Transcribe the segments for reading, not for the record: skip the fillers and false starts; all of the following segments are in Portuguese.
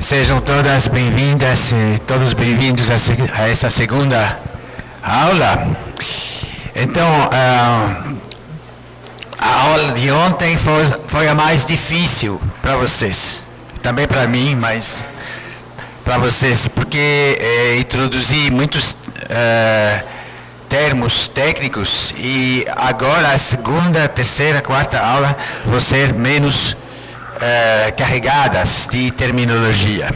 Sejam todas bem-vindas e todos bem-vindos a essa segunda aula. Então, a aula de ontem foi a mais difícil para vocês. Também para mim, mas para vocês, porque introduzi muitos termos técnicos e agora a segunda, terceira, quarta aula vão ser menos carregadas de terminologia.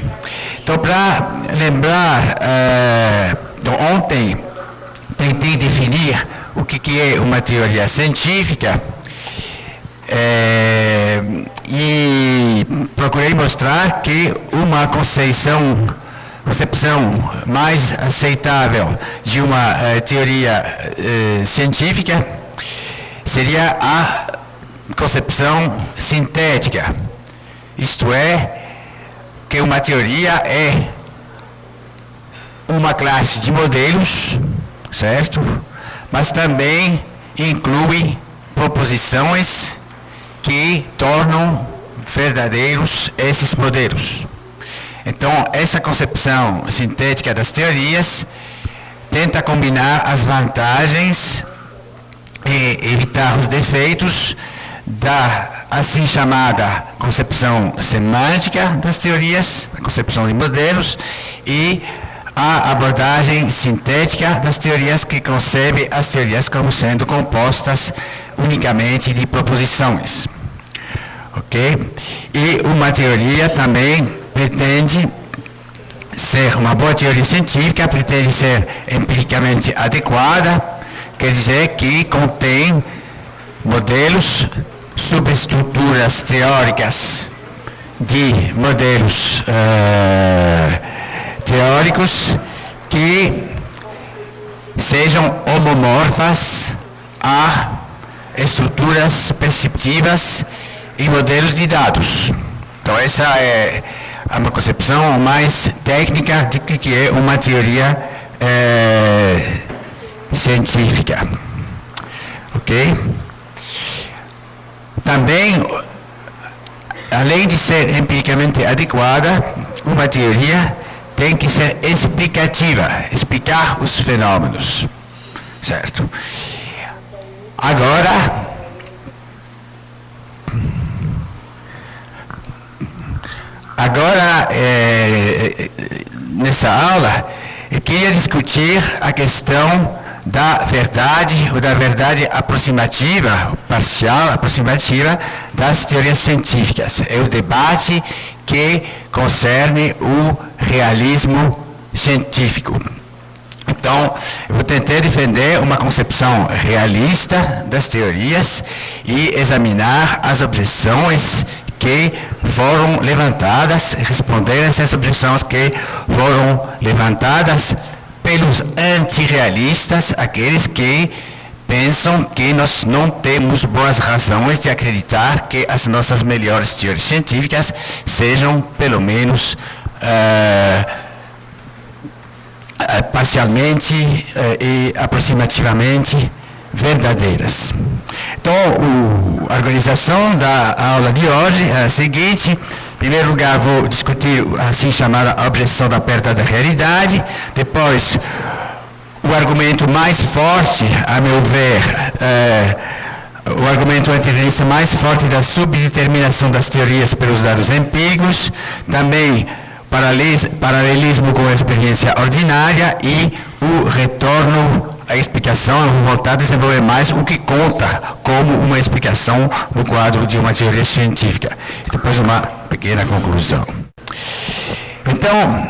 Então, para lembrar, ontem tentei definir o que é uma teoria científica e procurei mostrar que uma concepção mais aceitável de uma teoria científica seria a concepção sintética. Isto é, que uma teoria é uma classe de modelos, certo? Mas também inclui proposições que tornam verdadeiros esses modelos. Então, essa concepção sintética das teorias tenta combinar as vantagens e evitar os defeitos da assim chamada concepção semântica das teorias, a concepção de modelos, e a abordagem sintética das teorias, que concebe as teorias como sendo compostas unicamente de proposições. Ok? E uma teoria também pretende ser uma boa teoria científica, pretende ser empiricamente adequada, quer dizer que contém modelos, subestruturas teóricas de modelos teóricos que sejam homomorfas a estruturas perceptivas e modelos de dados. Então, essa é uma concepção mais técnica de que é uma teoria científica. Ok? Também, além de ser empiricamente adequada, uma teoria tem que ser explicativa, explicar os fenômenos, certo? Agora, nessa aula, eu queria discutir a questão da verdade, ou da verdade aproximativa, parcial, aproximativa, das teorias científicas. É o debate que concerne o realismo científico. Então, eu vou tentar defender uma concepção realista das teorias e examinar as objeções que foram levantadas, responder a essas objeções que foram levantadas pelos antirrealistas, aqueles que pensam que nós não temos boas razões de acreditar que as nossas melhores teorias científicas sejam, pelo menos, parcialmente e aproximativamente verdadeiras. Então, a organização da aula de hoje é a seguinte. Em primeiro lugar, vou discutir a assim chamada objeção da perda da realidade. Depois, o argumento mais forte, a meu ver, o argumento antirrealista mais forte da subdeterminação das teorias pelos dados empíricos. Também, paralelismo com a experiência ordinária e o retorno à explicação. Eu vou voltar a desenvolver mais o que conta como uma explicação no quadro de uma teoria científica. Depois uma pequena conclusão. Então,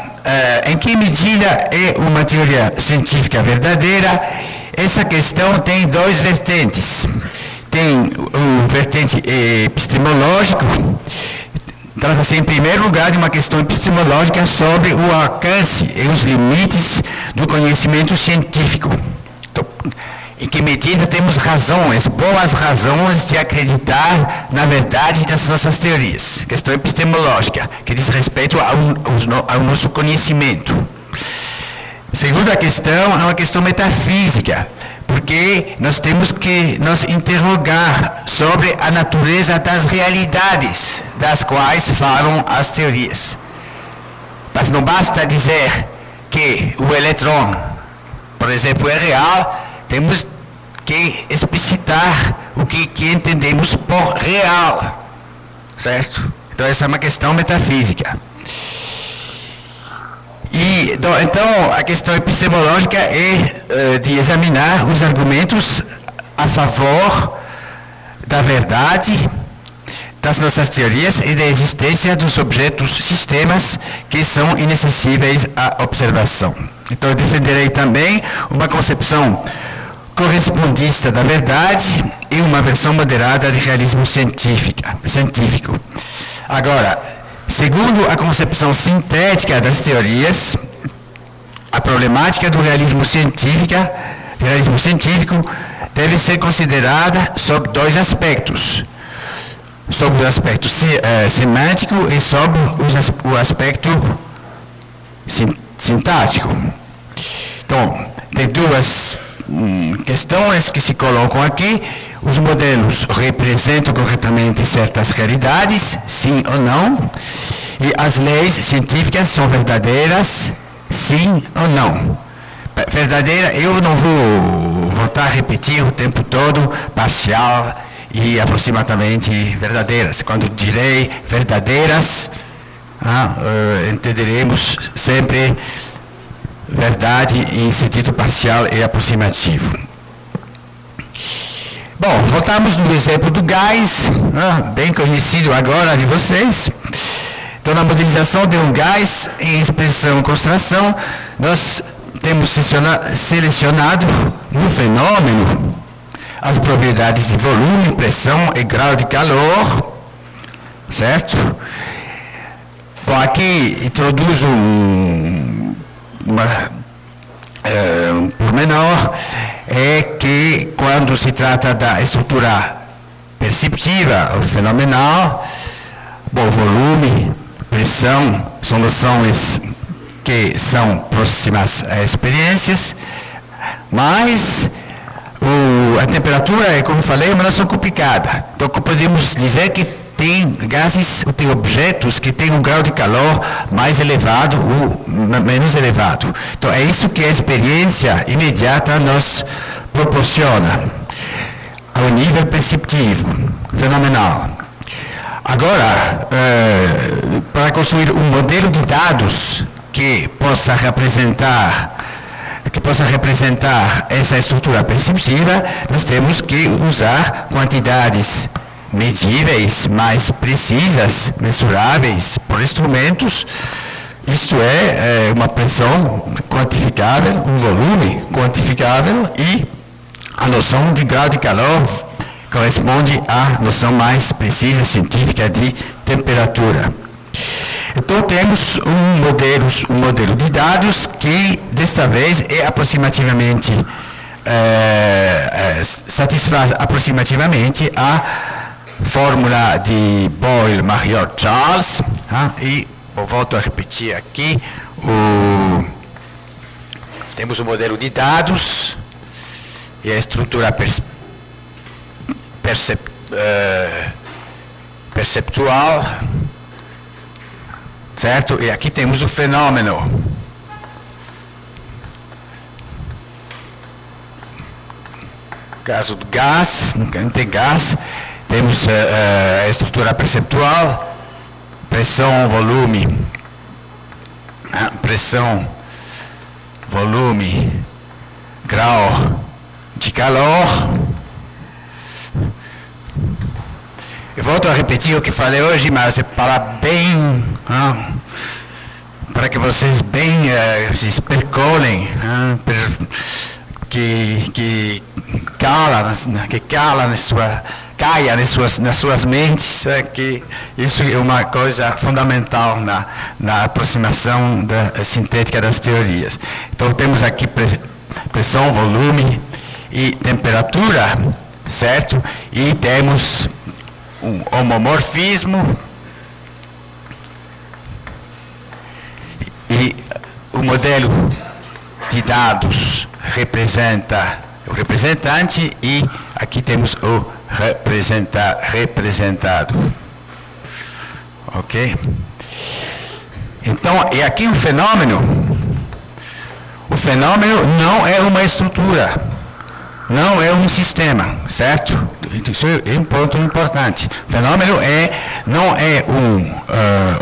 em que medida é uma teoria científica verdadeira? Essa questão tem dois vertentes. Tem o vertente epistemológico. Trata-se, em primeiro lugar, de uma questão epistemológica sobre o alcance e os limites do conhecimento científico. Então, em que medida temos razões, boas razões de acreditar na verdade das nossas teorias. Questão epistemológica, que diz respeito ao nosso conhecimento. Segunda questão é uma questão metafísica, porque nós temos que nos interrogar sobre a natureza das realidades das quais falam as teorias. Mas não basta dizer que o elétron, por exemplo, é real, temos que explicitar o que entendemos por real, certo? Então essa é uma questão metafísica. E então a questão epistemológica é de examinar os argumentos a favor da verdade das nossas teorias e da existência dos objetos sistemas que são inacessíveis à observação. Então eu defenderei também uma concepção correspondista da verdade e uma versão moderada de realismo científico. Agora, segundo a concepção sintética das teorias, a problemática do realismo científico deve ser considerada sob dois aspectos. Sobre o aspecto semântico e sobre o aspecto sintático. Então, tem duas questões que se colocam aqui. Os modelos representam corretamente certas realidades, sim ou não, e as leis científicas são verdadeiras, sim ou não. Verdadeira, eu não vou voltar a repetir o tempo todo, parcial e aproximadamente verdadeiras. Quando direi verdadeiras, entenderemos sempre verdade em sentido parcial e aproximativo. Bom, voltamos no exemplo do gás, bem conhecido agora de vocês. Então, na modelização de um gás em expressão e concentração, nós temos selecionado no fenômeno as propriedades de volume, pressão e grau de calor, certo? Bom, aqui introduzo um pormenor, é que quando se trata da estrutura perceptiva ou fenomenal, bom, volume, pressão são noções que são próximas a experiências, mas a temperatura é, como falei, uma noção complicada. Então, podemos dizer que tem gases, tem objetos que têm um grau de calor mais elevado ou menos elevado. Então, é isso que a experiência imediata nos proporciona, ao nível perceptivo, fenomenal. Agora, para construir um modelo de dados que possa representar essa estrutura perceptiva, nós temos que usar quantidades medíveis, mais precisas, mensuráveis por instrumentos, isto é, uma pressão quantificável, um volume quantificável, e a noção de grau de calor corresponde à noção mais precisa científica de temperatura. Então temos um modelo de dados que desta vez é aproximativamente satisfaz aproximativamente a fórmula de Boyle-Mariotte-Charles, e eu volto a repetir aqui, temos o modelo de dados e a estrutura perceptual, certo? E aqui temos o fenômeno. No caso do gás, não tem gás, temos a estrutura perceptual, pressão, volume, grau de calor. Eu volto a repetir o que falei hoje, mas é para bem, para que vocês bem se percolem, que caia nas suas mentes, que isso é uma coisa fundamental na aproximação sintética das teorias. Então temos aqui pressão, volume e temperatura, certo? E temos um homomorfismo e o modelo de dados representa o representante e aqui temos o representado. Ok? Então, e aqui o fenômeno não é uma estrutura, não é um sistema, certo? Isso é um ponto importante. O fenômeno não é um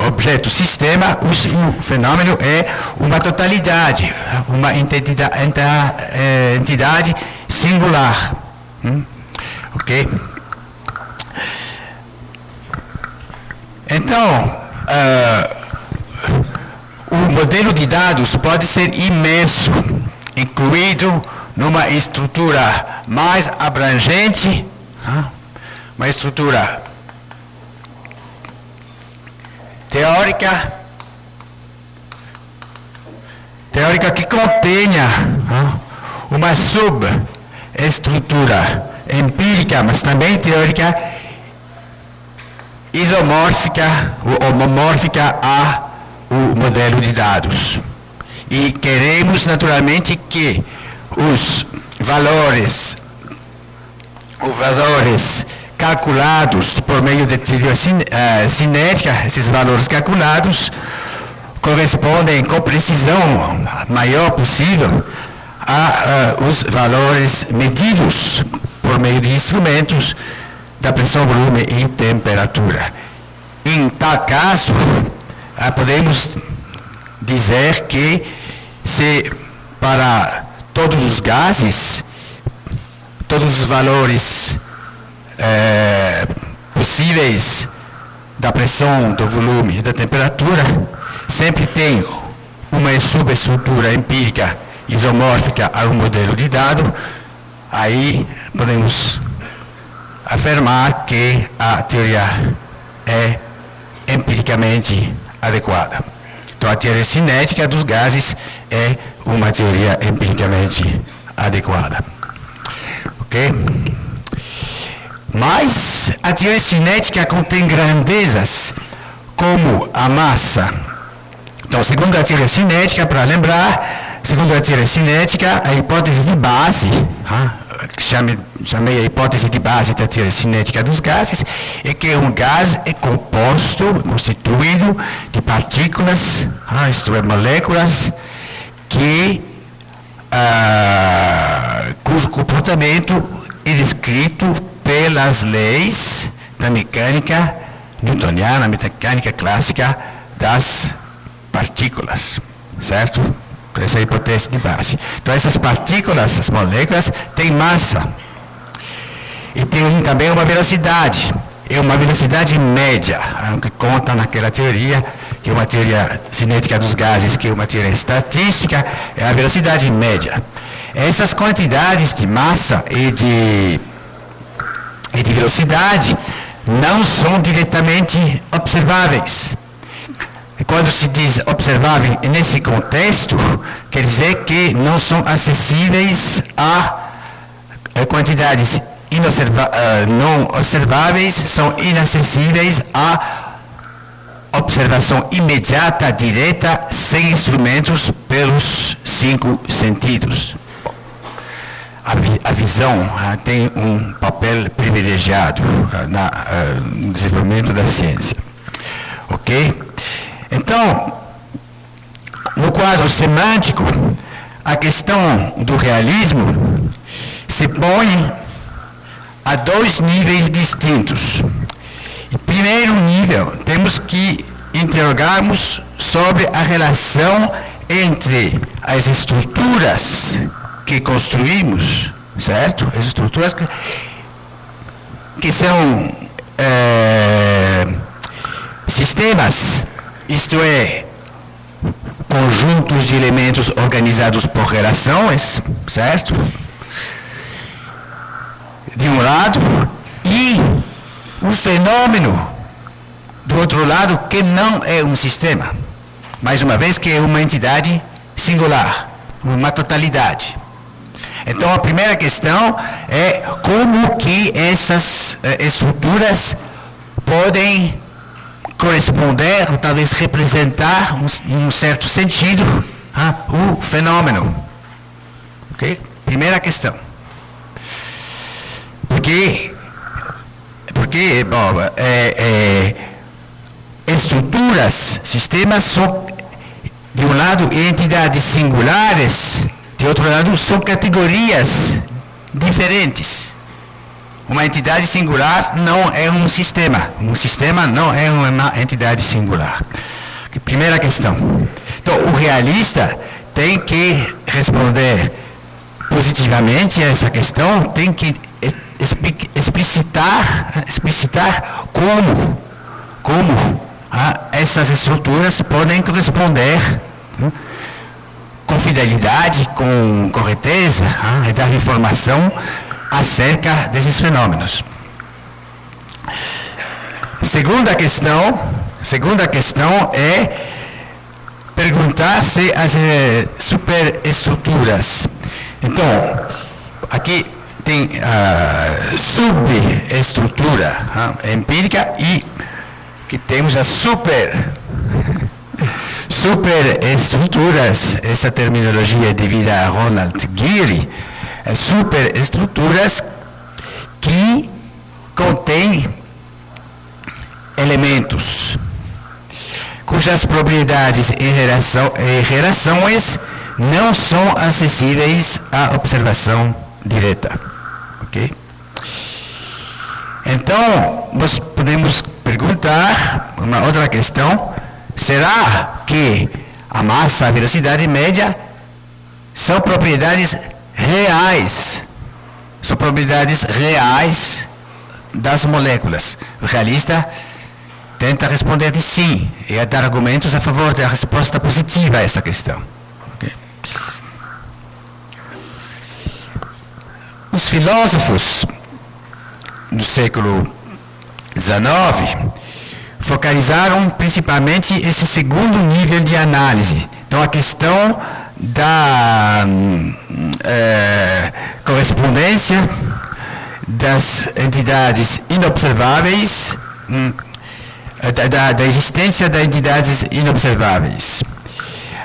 objeto sistema, o fenômeno é uma totalidade, uma entidade singular. Ok? Então, o modelo de dados pode ser imerso, incluído numa estrutura mais abrangente, uma estrutura teórica que contenha uma subestrutura empírica, mas também teórica, isomórfica ou homomórfica ao modelo de dados. E queremos naturalmente que os valores calculados por meio de teoria cinética, esses valores calculados correspondem com precisão maior possível aos valores medidos por meio de instrumentos da pressão, volume e temperatura. Em tal caso, podemos dizer que se para todos os gases, todos os valores possíveis da pressão, do volume e da temperatura, sempre tem uma subestrutura empírica isomórfica ao modelo de dado, aí podemos afirmar que a teoria é empiricamente adequada. Então, a teoria cinética dos gases é uma teoria empiricamente adequada. Ok? Mas a teoria cinética contém grandezas como a massa. Então, segundo a teoria cinética, para lembrar, segundo a teoria cinética, a hipótese de base, que chamei a hipótese de base da teoria cinética dos gases, é que um gás é constituído de partículas, isto é, moléculas, cujo comportamento é descrito pelas leis da mecânica newtoniana, mecânica clássica das partículas, certo? Essa é a hipótese de base. Então, essas partículas, as moléculas, têm massa. E tem também uma velocidade. É uma velocidade média, que conta naquela teoria, que é uma teoria cinética dos gases, que é uma teoria estatística, é a velocidade média. Essas quantidades de massa e de velocidade não são diretamente observáveis. Quando se diz observável nesse contexto, quer dizer que não são acessíveis a quantidades não observáveis, são inacessíveis à observação imediata, direta, sem instrumentos pelos 5 sentidos. A visão tem um papel privilegiado no desenvolvimento da ciência. Ok? Então, no quadro semântico, a questão do realismo se põe a 2 níveis distintos. Em primeiro nível, temos que interrogarmos sobre a relação entre as estruturas que construímos, certo? As estruturas que são sistemas, isto é, conjuntos de elementos organizados por relações, certo? De um lado, e o fenômeno do outro lado, que não é um sistema, mais uma vez, que é uma entidade singular, uma totalidade. Então, a primeira questão é como que essas estruturas podem corresponder, ou talvez representar, em um certo sentido, o fenômeno. Ok? Primeira questão. Porque bom, estruturas, sistemas são de um lado, e entidades singulares, de outro lado, são categorias diferentes. Uma entidade singular não é um sistema não é uma entidade singular. Primeira questão. Então, o realista tem que responder positivamente a essa questão, tem que explicitar como essas estruturas podem corresponder com fidelidade, com correteza, e dar informação acerca desses fenômenos. Segunda questão é perguntar se as superestruturas. Então, aqui tem a subestrutura empírica e que temos as superestruturas, essa terminologia é devida a Ronald Geary, superestruturas que contêm elementos cujas propriedades e relações não são acessíveis à observação direta. Ok? Então, nós podemos perguntar uma outra questão: será que a massa e a velocidade média são propriedades reais? São propriedades reais das moléculas? O realista tenta responder de sim e dar argumentos a favor da resposta positiva a essa questão. Okay? Os filósofos do século XIX focalizaram principalmente esse segundo nível de análise. Então, a questão da correspondência das entidades inobserváveis, da existência das entidades inobserváveis.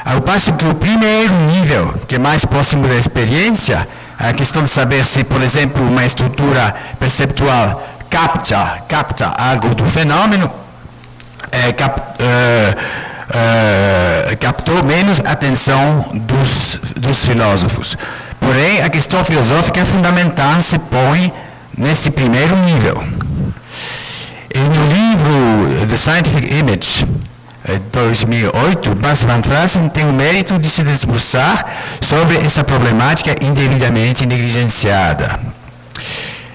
Ao passo que o primeiro nível, que é mais próximo da experiência, a questão de saber se, por exemplo, uma estrutura perceptual capta algo do fenômeno, captou menos atenção dos filósofos. Porém, a questão filosófica fundamental se põe nesse primeiro nível. E no livro The Scientific Image, 2008, Bas van Fraassen tem o mérito de se debruçar sobre essa problemática indevidamente negligenciada.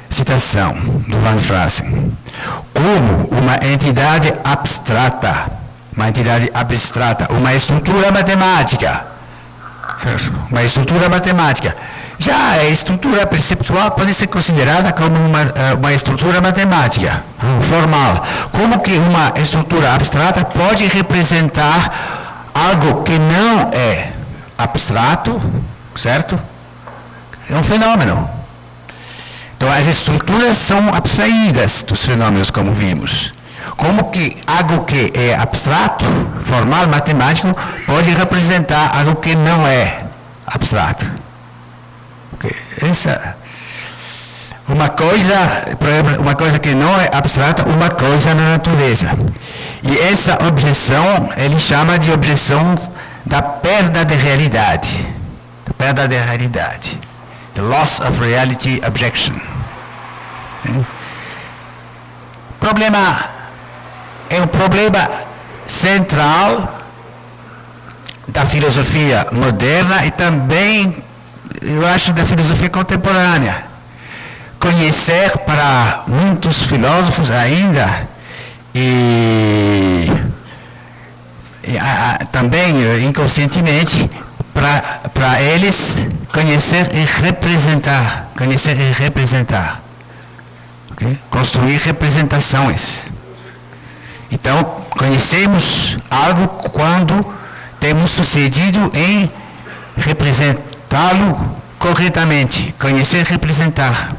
Citação do Van Fraassen: como uma entidade abstrata, uma estrutura matemática, já a estrutura perceptual pode ser considerada como uma estrutura matemática, formal. Como que uma estrutura abstrata pode representar algo que não é abstrato, certo? É um fenômeno. Então, as estruturas são abstraídas dos fenômenos, como vimos. Como que algo que é abstrato, formal, matemático, pode representar algo que não é abstrato? Okay. Uma coisa que não é abstrata, uma coisa na natureza. E essa objeção, ele chama de objeção da perda de realidade. The loss of reality objection. É um problema central da filosofia moderna e também, eu acho, da filosofia contemporânea. Conhecer para muitos filósofos ainda e também inconscientemente para eles conhecer e representar, okay? Construir representações. Então, conhecemos algo quando temos sucedido em representá-lo corretamente. Conhecer e representar.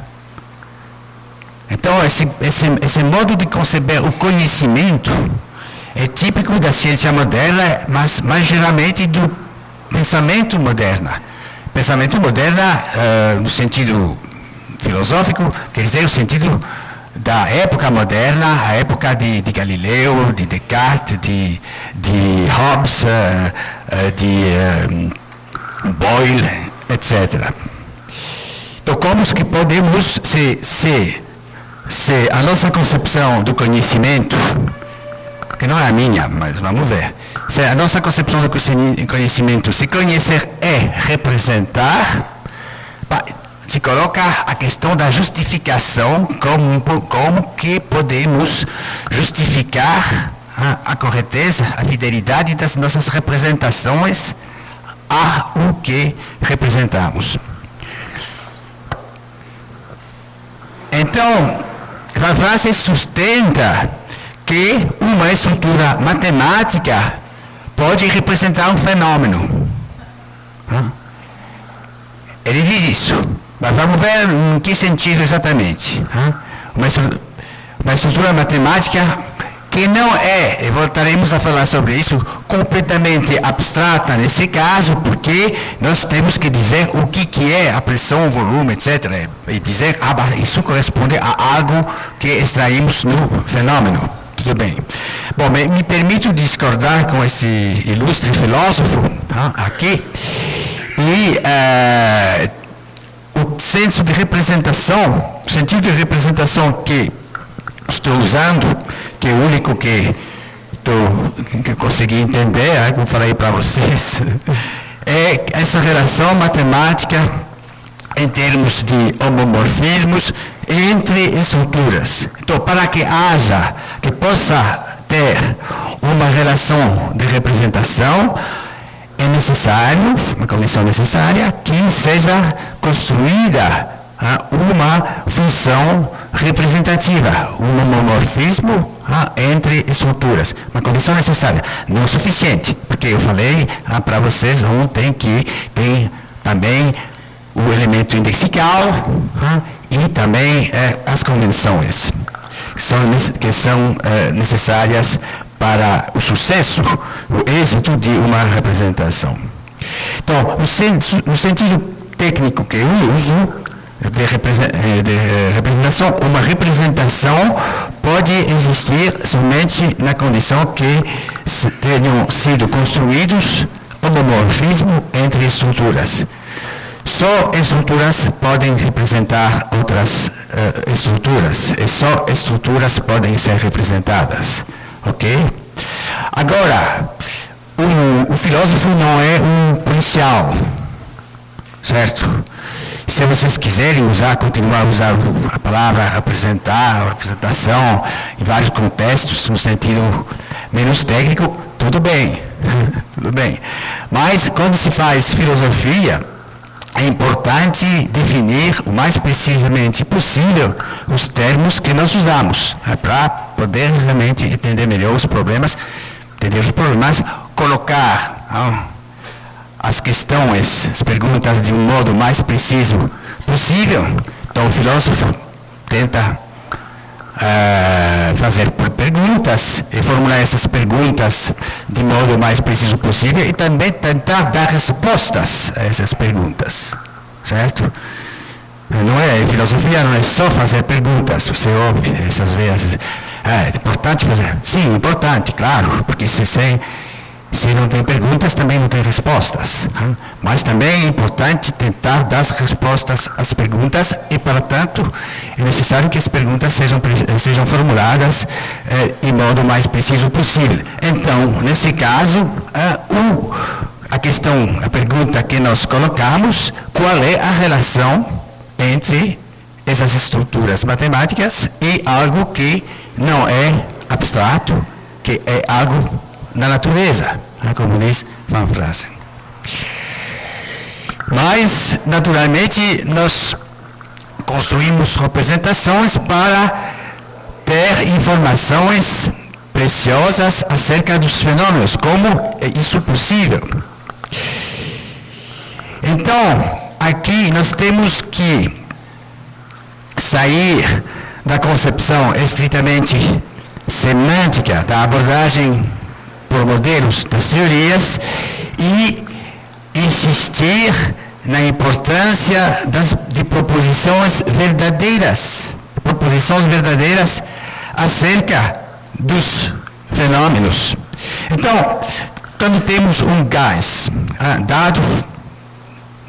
Então, esse modo de conceber o conhecimento é típico da ciência moderna, mas mais geralmente do pensamento moderno. Pensamento moderno, no sentido filosófico, quer dizer, o sentido da época moderna, a época de Galileu, de Descartes, de Hobbes, de Boyle, etc. Então, como que podemos, se a nossa concepção do conhecimento, que não é a minha, mas vamos ver, se a nossa concepção do conhecimento, se conhecer é representar, se coloca a questão da justificação, como que podemos justificar a correteza, a fidelidade das nossas representações ao que representamos. Então, a frase sustenta que uma estrutura matemática pode representar um fenômeno. Ele diz isso, mas vamos ver em que sentido exatamente. Uma estrutura matemática que não é, e voltaremos a falar sobre isso, completamente abstrata nesse caso, porque nós temos que dizer o que é a pressão, o volume, etc. E dizer, isso corresponde a algo que extraímos no fenômeno. Tudo bem. Bom, me permito discordar com esse ilustre filósofo aqui. E o senso de representação, o sentido de representação que estou usando, que é o único que eu consegui entender, como falei para vocês, é essa relação matemática em termos de homomorfismos entre estruturas. Então, para que possa ter uma relação de representação, é necessário, uma condição necessária, que seja construída uma função representativa, um homomorfismo entre estruturas. Uma condição necessária, não suficiente, porque eu falei para vocês ontem que tem também o elemento indexical e também as convenções que são necessárias para o sucesso, o êxito de uma representação. Então, no sentido técnico que eu uso de representação, uma representação pode existir somente na condição que tenham sido construídos homomorfismo entre estruturas. Só estruturas podem representar outras estruturas, e só estruturas podem ser representadas. Ok? Agora, o filósofo não é um policial, certo? Se vocês quiserem continuar a usar a palavra representação em vários contextos, no sentido menos técnico, tudo bem, tudo bem. Mas quando se faz filosofia, é importante definir o mais precisamente possível os termos que nós usamos, para poder realmente entender melhor os problemas, colocar as questões, as perguntas de um modo mais preciso possível. Então o filósofo tenta fazer perguntas e formular essas perguntas de modo mais preciso possível e também tentar dar respostas a essas perguntas, certo? Filosofia não é só fazer perguntas, você ouve essas vezes, é importante fazer, sim, importante, claro, porque se não tem perguntas, também não tem respostas. Mas também é importante tentar dar respostas às perguntas e, para tanto, é necessário que as perguntas sejam formuladas de modo mais preciso possível. Então, nesse caso, a pergunta que nós colocamos, qual é a relação entre essas estruturas matemáticas e algo que não é abstrato, que é algo na natureza, como diz Van Fraassen. Mas, naturalmente, nós construímos representações para ter informações preciosas acerca dos fenômenos, como é isso possível. Então, aqui nós temos que sair da concepção estritamente semântica, da abordagem por modelos das teorias e insistir na importância de proposições verdadeiras. proposições verdadeiras acerca dos fenômenos. Então, quando temos um gás dado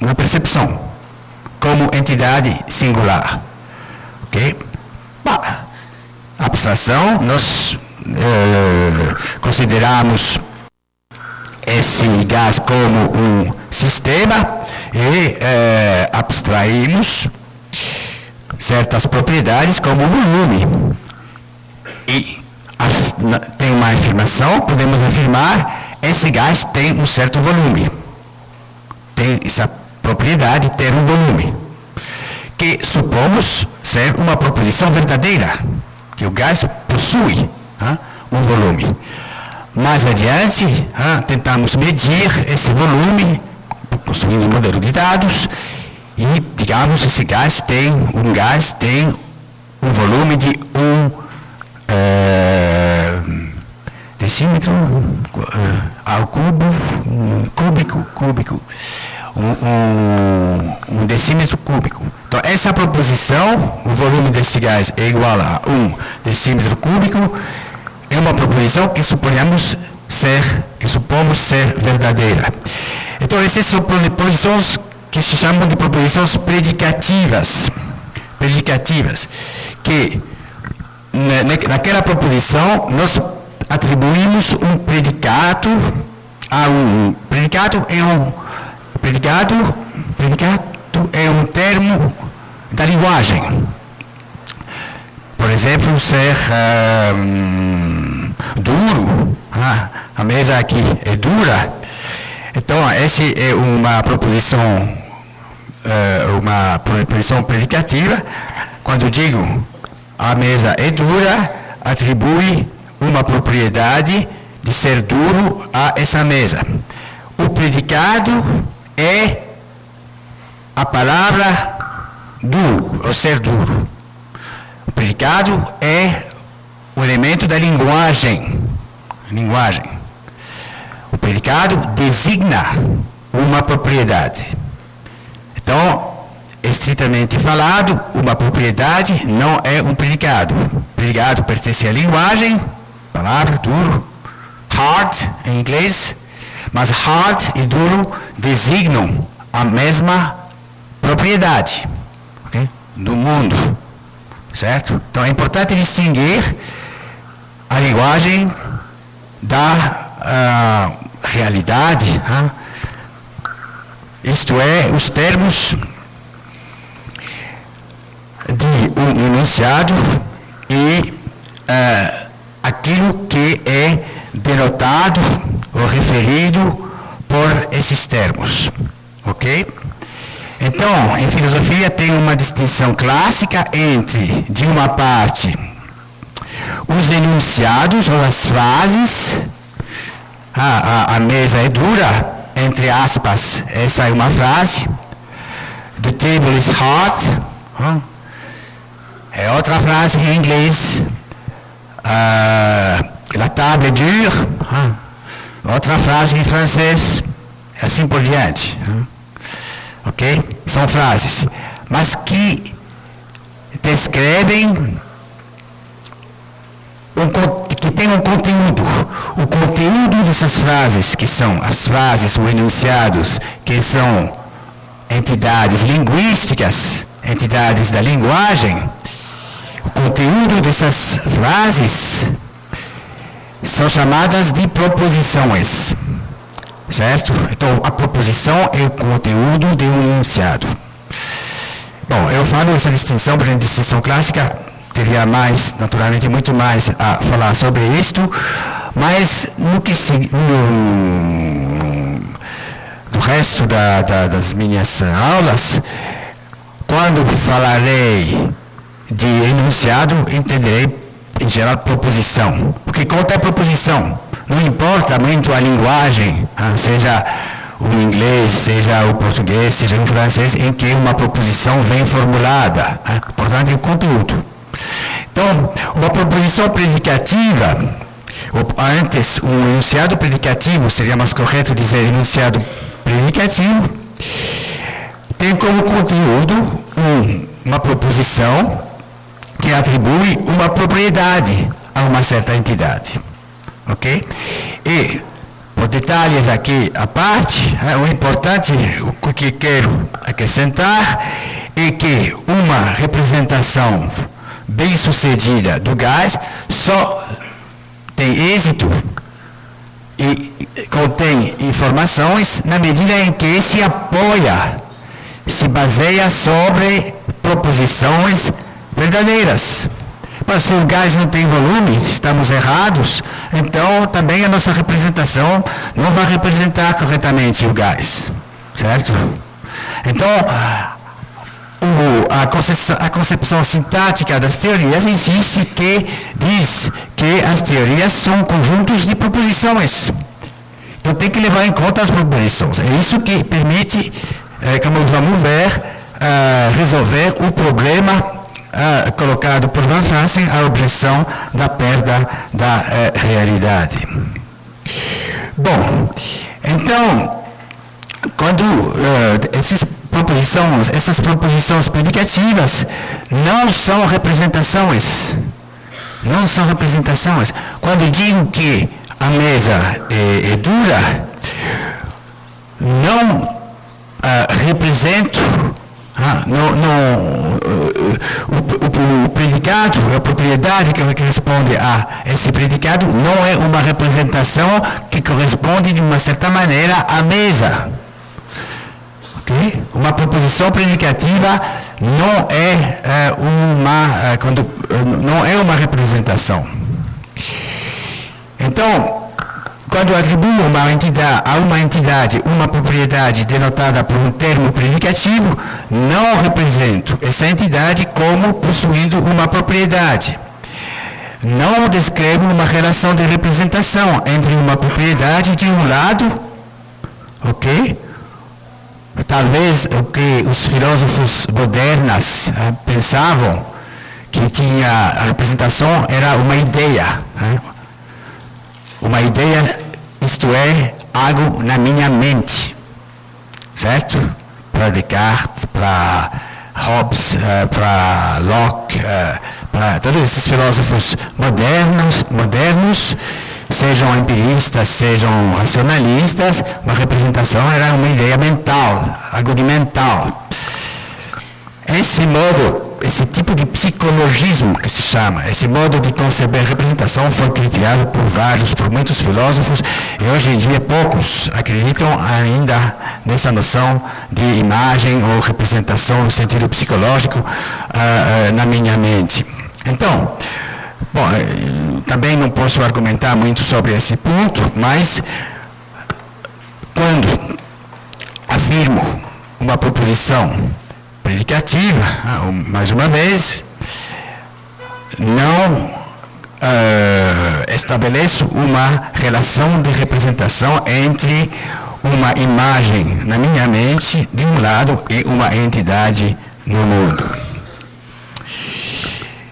na percepção como entidade singular, ok? Abstração, nós consideramos esse gás como um sistema e abstraímos certas propriedades como volume. E tem uma afirmação, podemos afirmar, esse gás tem um certo volume. Tem essa propriedade de ter um volume. Que supomos ser uma proposição verdadeira, que o gás possui um volume. Mais adiante, tentamos medir esse volume, possuindo um modelo de dados, e, digamos, esse gás tem um volume de 1 decímetro ao cúbico, um decímetro cúbico. Então, essa proposição, o volume desse gás é igual a 1 decímetro cúbico, é uma proposição que supomos ser verdadeira. Então, essas são proposições que se chamam de proposições predicativas, que naquela proposição nós atribuímos um predicado a um predicado é um termo da linguagem. Por exemplo, ser duro, a mesa aqui é dura. Então, essa é uma proposição predicativa. Quando digo a mesa é dura, atribui uma propriedade de ser duro a essa mesa. O predicado é a palavra duro, ou ser duro. O predicado é o elemento da linguagem. O predicado designa uma propriedade. Então, estritamente falado, uma propriedade não é um predicado. O predicado pertence à linguagem, palavra, duro, hard em inglês, mas hard e duro designam a mesma propriedade, okay, do mundo, certo? Então é importante distinguir a linguagem da realidade, isto é, os termos de um enunciado e aquilo que é denotado ou referido por esses termos, ok? Então, em filosofia tem uma distinção clássica entre, de uma parte, os enunciados ou as frases. A mesa é dura, entre aspas, essa é uma frase. The table is hot, é outra frase em inglês. La table est dure, outra frase em francês, assim por diante. Ok? São frases, mas que descrevem, que tem um conteúdo. O conteúdo dessas frases, que são as frases ou enunciados, que são entidades linguísticas, entidades da linguagem, o conteúdo dessas frases são chamadas de proposições. Certo? Então, a proposição é o conteúdo de um enunciado. Bom, eu falo essa distinção, porque a distinção clássica teria mais, naturalmente, muito mais a falar sobre isto, mas no resto das minhas aulas, quando falarei de enunciado, entenderei, em geral, proposição. Porque conta é proposição. Não importa muito a linguagem, seja o inglês, seja o português, seja o francês, em que uma proposição vem formulada. Importante é o conteúdo. Então, uma proposição predicativa, ou antes, um enunciado predicativo, seria mais correto dizer enunciado predicativo, tem como conteúdo uma proposição que atribui uma propriedade a uma certa entidade. Ok? E, por detalhes aqui à parte, o importante, o que quero acrescentar, é que uma representação bem-sucedida do gás só tem êxito e contém informações na medida em que se apoia, se baseia sobre proposições verdadeiras. Mas se o gás não tem volume, estamos errados, então também a nossa representação não vai representar corretamente o gás, certo? Então, a concepção sintática das teorias insiste que diz que as teorias são conjuntos de proposições. Então tem que levar em conta as proposições. É isso que permite, como vamos ver, resolver o problema colocado por Van Fraassen, a objeção da perda da realidade. Bom, então, quando essas proposições predicativas não são representações. Não são representações. Quando digo que a mesa é dura, não represento o predicado, a propriedade que corresponde a esse predicado não é uma representação que corresponde de uma certa maneira à mesa. Okay? Uma proposição predicativa não é uma representação. Então, quando atribuo a uma entidade uma propriedade denotada por um termo predicativo, não represento essa entidade como possuindo uma propriedade. Não descrevo uma relação de representação entre uma propriedade de um lado, ok? Talvez o que os filósofos modernos pensavam que a representação era uma ideia. Uma ideia, isto é, algo na minha mente, certo? Para Descartes, para Hobbes, para Locke, para todos esses filósofos modernos, sejam empiristas, sejam racionalistas, uma representação era uma ideia mental, algo de mental. Esse tipo de psicologismo que se chama, esse modo de conceber representação foi criticado por muitos filósofos e hoje em dia poucos acreditam ainda nessa noção de imagem ou representação no sentido psicológico na minha mente. Então, bom, também não posso argumentar muito sobre esse ponto, mas quando afirmo uma proposição predicativa, mais uma vez, não estabeleço uma relação de representação entre uma imagem na minha mente, de um lado, e uma entidade no mundo.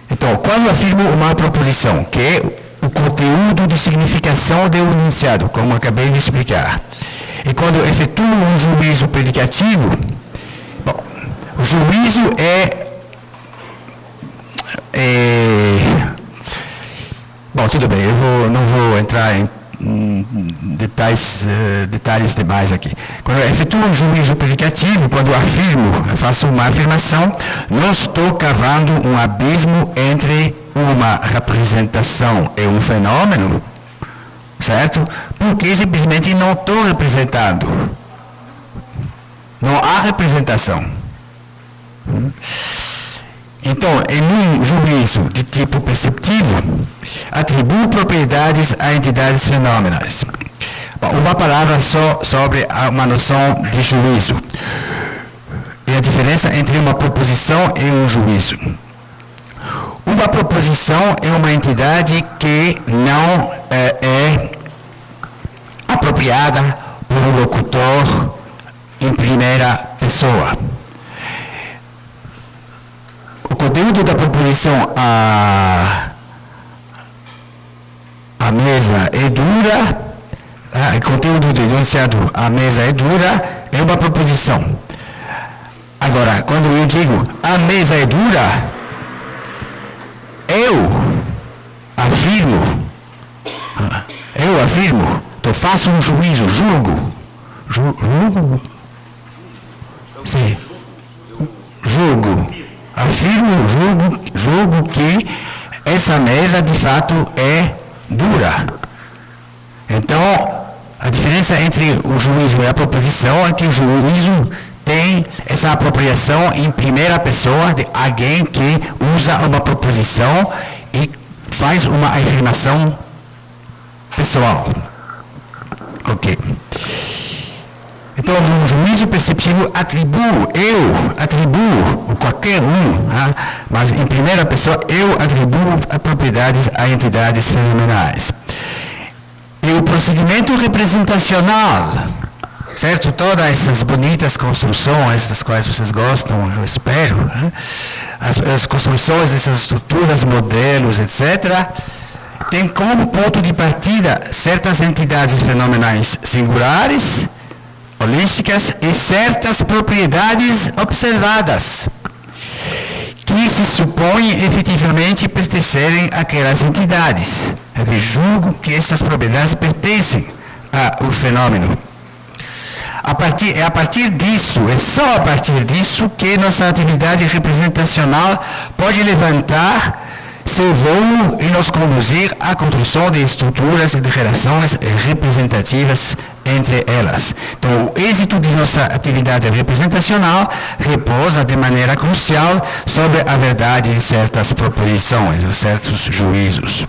Então, quando afirmo uma proposição, que é o conteúdo de significação do enunciado, como acabei de explicar, e quando efetuo um juízo predicativo, o juízo bom, tudo bem, não vou entrar em detalhes demais aqui. Quando eu efetuo um juízo predicativo, quando faço uma afirmação, não estou cavando um abismo entre uma representação e um fenômeno, certo? Porque simplesmente não estou representando. Não há representação. Então, em um juízo de tipo perceptivo, atribuo propriedades a entidades fenômenas. Bom, uma palavra só sobre uma noção de juízo. E a diferença entre uma proposição e um juízo. Uma proposição é uma entidade que não é apropriada por um locutor em primeira pessoa. O conteúdo da proposição a mesa é dura, o conteúdo do enunciado a mesa é dura é uma proposição. Agora, quando eu digo a mesa é dura, eu afirmo, então faço um juízo, julgo. Sim. Julgo que essa mesa de fato é dura. Então, a diferença entre o juízo e a proposição é que o juízo tem essa apropriação em primeira pessoa de alguém que usa uma proposição e faz uma afirmação pessoal. Ok. Então, no juízo perceptivo, eu atribuo, qualquer um, mas em primeira pessoa, eu atribuo propriedades a entidades fenomenais. E o procedimento representacional, certo? Todas essas bonitas construções das quais vocês gostam, eu espero, as construções dessas estruturas, modelos, etc., tem como ponto de partida certas entidades fenomenais singulares, holísticas e certas propriedades observadas, que se supõem efetivamente pertencerem àquelas entidades. Eu julgo que essas propriedades pertencem ao fenômeno. É a partir disso, é só a partir disso que nossa atividade representacional pode levantar seu voo e nos conduzir à construção de estruturas e de relações representativas entre elas. Então, o êxito de nossa atividade representacional repousa de maneira crucial sobre a verdade de certas proposições, de certos juízos.